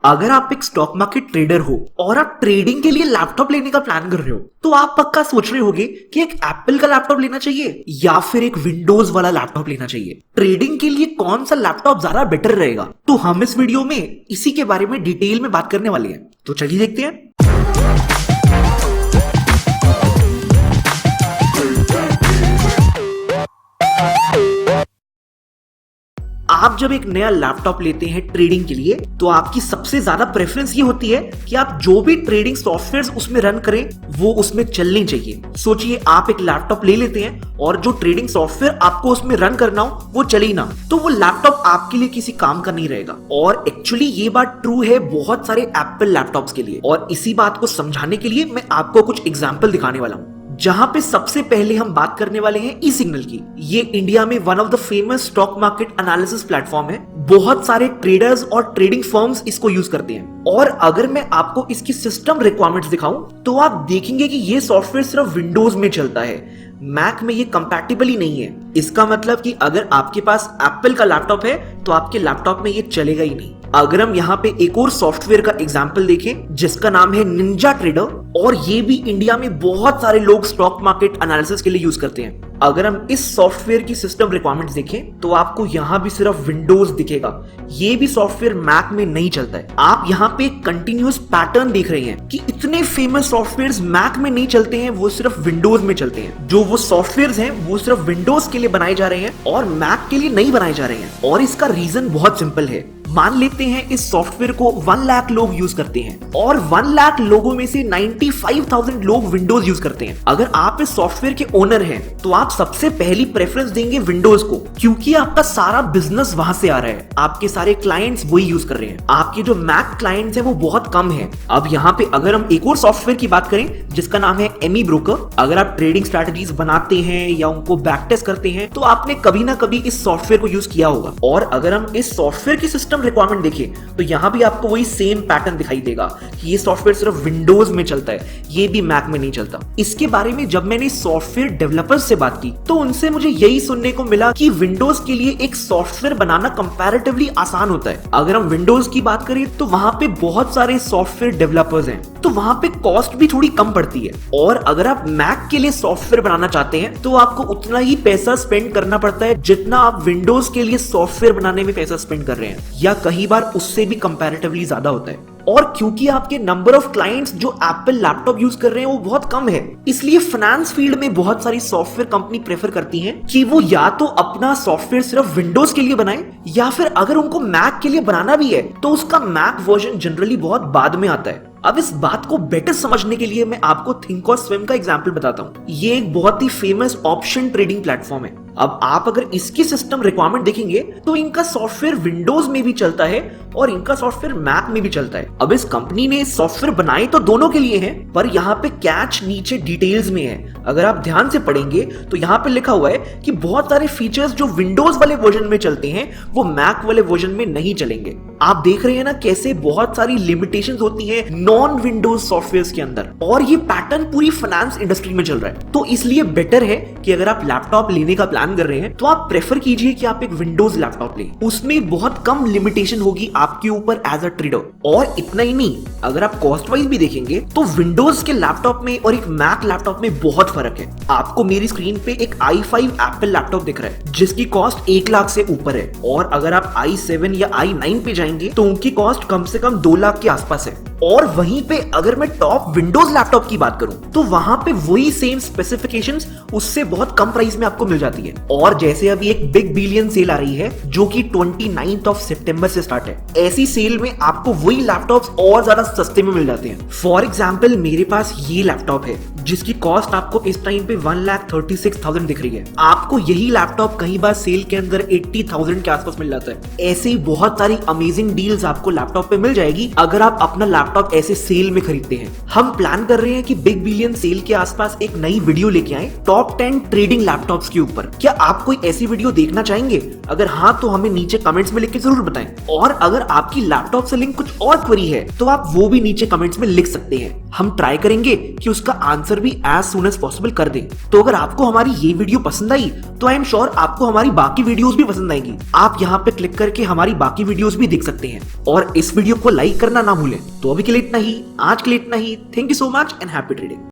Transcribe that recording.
अगर आप एक स्टॉक मार्केट ट्रेडर हो और आप ट्रेडिंग के लिए लैपटॉप लेने का प्लान कर रहे हो तो आप पक्का सोच रहे होगे कि एक एप्पल का लैपटॉप लेना चाहिए या फिर एक विंडोज वाला लैपटॉप लेना चाहिए। ट्रेडिंग के लिए कौन सा लैपटॉप ज्यादा बेटर रहेगा, तो हम इस वीडियो में इसी के बारे में डिटेल में बात करने वाले हैं। तो चलिए देखते हैं। आप जब एक नया लैपटॉप लेते हैं ट्रेडिंग के लिए तो आपकी सबसे ज्यादा प्रेफरेंस ये होती है कि आप जो भी ट्रेडिंग सॉफ्टवेयर उसमें रन करें वो उसमें चलने चाहिए। सोचिए आप एक लैपटॉप ले लेते हैं और जो ट्रेडिंग सॉफ्टवेयर आपको उसमें रन करना हो वो चले ना, तो वो लैपटॉप आपके लिए किसी काम का नहीं रहेगा। और एक्चुअली ये बात ट्रू है बहुत सारे एप्पल लैपटॉप्स के लिए, और इसी बात को समझाने के लिए मैं आपको कुछ एग्जाम्पल दिखाने वाला हूँ। जहां पे सबसे पहले हम बात करने वाले हैं ई सिग्नल की। ये इंडिया में one of the famous stock market analysis platform है। बहुत सारे ट्रेडर्स और ट्रेडिंग फर्म्स इसको यूज करते हैं। और अगर मैं आपको इसकी सिस्टम रिक्वायरमेंट्स दिखाऊं तो आप देखेंगे कि ये सॉफ्टवेयर सिर्फ विंडोज में चलता है, मैक में ये कंपैटिबल ही नहीं है। इसका मतलब कि अगर आपके पास एप्पल का लैपटॉप है तो आपके लैपटॉप में ये चलेगा ही नहीं। अगर हम यहाँ पे एक और सॉफ्टवेयर का एग्जांपल देखें जिसका नाम है निंजा ट्रेडर, और ये भी इंडिया में बहुत सारे लोग स्टॉक मार्केट एनालिसिस के लिए यूज करते हैं। अगर हम इस सॉफ्टवेयर की सिस्टम रिक्वायरमेंट्स देखें तो आपको यहाँ भी सिर्फ विंडोज दिखेगा। ये भी सॉफ्टवेयर मैक में नहीं चलता है। आप यहाँ पे कंटिन्यूअस पैटर्न देख रहे हैं कि इतने फेमस सॉफ्टवेयर्स मैक में नहीं चलते हैं, वो सिर्फ विंडोज में चलते हैं। जो वो सॉफ्टवेयर्स हैं वो सिर्फ विंडोज के लिए बनाए जा रहे हैं और मैक के लिए नहीं बनाए जा रहे हैं। और इसका रीजन बहुत सिंपल है। मान लेते हैं इस सॉफ्टवेयर को 1 लाख लोग यूज करते हैं और 1 लाख लोगों में से 95,000 लोग विंडोज यूज करते हैं। अगर आप इस सॉफ्टवेयर के ओनर हैं तो आप सबसे पहली प्रेफरेंस देंगे विंडोज को, क्योंकि आपका सारा बिजनेस वहां से आ रहा है। आपके सारे क्लाइंट्स वही यूज कर रहे हैं। आपके जो मैक क्लाइंट्स हैं वो बहुत कम है। अब यहाँ पे अगर हम एक और सॉफ्टवेयर की बात करें जिसका नाम है एमी ब्रोकर, अगर आप ट्रेडिंग स्ट्रेटजीज बनाते हैं या उनको बैक टेस्ट करते हैं तो आपने कभी ना कभी इस सॉफ्टवेयर को यूज किया होगा। और अगर हम इस सॉफ्टवेयर की सिस्टम रिक्वायरमेंट देखें तो यहां भी आपको वही सेम पैटर्न दिखाई देगा कि ये सॉफ्टवेयर सिर्फ विंडोज में चलता है, ये भी मैक में नहीं चलता। इसके बारे में जब मैंने सॉफ्टवेयर डेवलपर्स से बात की तो उनसे मुझे यही सुनने को मिला कि विंडोज के लिए एक सॉफ्टवेयर बनाना कंपैरेटिवली आसान होता है। अगर हम विंडोज की बात करें तो वहां पे बहुत सारे सॉफ्टवेयर डेवलपर्स हैं, तो वहां पे कॉस्ट भी थोड़ी कम पड़ती है। और अगर आप मैक के लिए सॉफ्टवेयर बनाना चाहते हैं तो आपको उतना ही पैसा स्पेंड करना पड़ता है जितना आप विंडोज के लिए सॉफ्टवेयर बनाने में पैसा स्पेंड कर रहे हैं, या कई बार उससे भी कंपैरेटिवली ज्यादा होता है। और क्योंकि आपके नंबर ऑफ क्लाइंट्स जो एप्पल लैपटॉप यूज कर रहे हैं वो बहुत कम है, इसलिए फाइनेंस फील्ड में बहुत सारी सॉफ्टवेयर कंपनी प्रेफर करती हैं कि वो या तो अपना सॉफ्टवेयर सिर्फ विंडोज के लिए बनाएं, या फिर अगर उनको मैक के लिए बनाना भी है तो उसका मैक वर्जन जनरली बहुत बाद में आता है। अब इस बात को बेटर समझने के लिए मैं आपको थिंकोर्स्विम का एग्जांपल बताता हूं। ये एक बहुत ही फेमस ऑप्शन ट्रेडिंग प्लेटफॉर्म है। अब आप अगर इसकी सिस्टम रिक्वायरमेंट देखेंगे तो इनका सॉफ्टवेयर विंडोज में भी चलता है और इनका सॉफ्टवेयर मैक में भी चलता है। अब इस कंपनी ने सॉफ्टवेयर बनाए तो दोनों के लिए हैं, पर यहाँ पे कैच नीचे डिटेल्स में है। अगर आप ध्यान से पढ़ेंगे तो यहाँ पे लिखा हुआ है कि बहुत सारे फीचर्स जो विंडोज वाले वर्जन में चलते हैं वो मैक वाले वर्जन में नहीं चलेंगे। आप देख रहे हैं ना कैसे बहुत सारी लिमिटेशंस होती है नॉन विंडोज सॉफ्टवेयर के अंदर, और ये पैटर्न पूरी फाइनेंस इंडस्ट्री में चल रहा है। तो इसलिए बेटर है कि अगर आप लैपटॉप लेने का प्लान कर रहे हैं तो आप प्रेफर कीजिए कि आप एक विंडोज लैपटॉप लें। उसमें बहुत कम लिमिटेशन होगी आपके ऊपर एज अ ट्रेडर। और इतना ही नहीं, अगर आप कॉस्ट वाइज भी देखेंगे तो विंडोज के लैपटॉप में और एक मैक लैपटॉप में बहुत फर्क है। आपको मेरी स्क्रीन पे एक i5 एप्पल लैपटॉप दिख रहा है जिसकी कॉस्ट 1 लाख से ऊपर है, और अगर आप i7 या i9 पे जाएंगे तो उनकी कॉस्ट कम से कम 2 लाख के आसपास है। और वहीं पे अगर मैं टॉप विंडोज लैपटॉप की बात करूं तो वहां पे वही सेम स्पेसिफिकेशंस उससे बहुत कम प्राइस में आपको मिल जाती है। और जैसे अभी एक बिग बिलियन सेल आ रही है जो कि 29 सितंबर से स्टार्ट है, ऐसी सेल में आपको वही लैपटॉप्स और ज्यादा सस्ते में मिल जाते हैं। फॉर एग्जाम्पल मेरे पास ये लैपटॉप है जिसकी कॉस्ट आपको इस टाइम पे 1,36,000 दिख रही है। आपको यही लैपटॉप कई बार सेल के अंदर 80,000 के आसपास मिल जाता है। ऐसे ही बहुत सारी अमेजिंग डील्स आपको लैपटॉप पे मिल जाएगी अगर आप अपना लैपटॉप ऐसे सेल में खरीदते हैं। हम प्लान कर रहे हैं कि बिग बिलियन सेल के आसपास एक नई वीडियो लेके आए टॉप 10 ट्रेडिंग लैपटॉप्स के ऊपर। क्या आप कोई ऐसी वीडियो देखना चाहेंगे? अगर हाँ तो हमें नीचे कमेंट्स में लिख के जरूर बताएं। और अगर आपकी लैपटॉप से लिंक कुछ और क्वेरी है तो आप वो भी नीचे कमेंट्स में लिख सकते हैं। हम ट्राई करेंगे कि उसका आंसर भी एज सुन एज पॉसिबल कर दें। तो अगर आपको हमारी ये वीडियो पसंद आई तो आई एम श्योर आपको हमारी बाकी वीडियोस भी पसंद आएंगी। आप यहाँ पे क्लिक करके हमारी बाकी वीडियोस भी देख सकते हैं और इस वीडियो को लाइक करना ना भूलें। तो अभी के लिए इतना ही, आज के लिए इतना ही। Thank you so much and happy trading.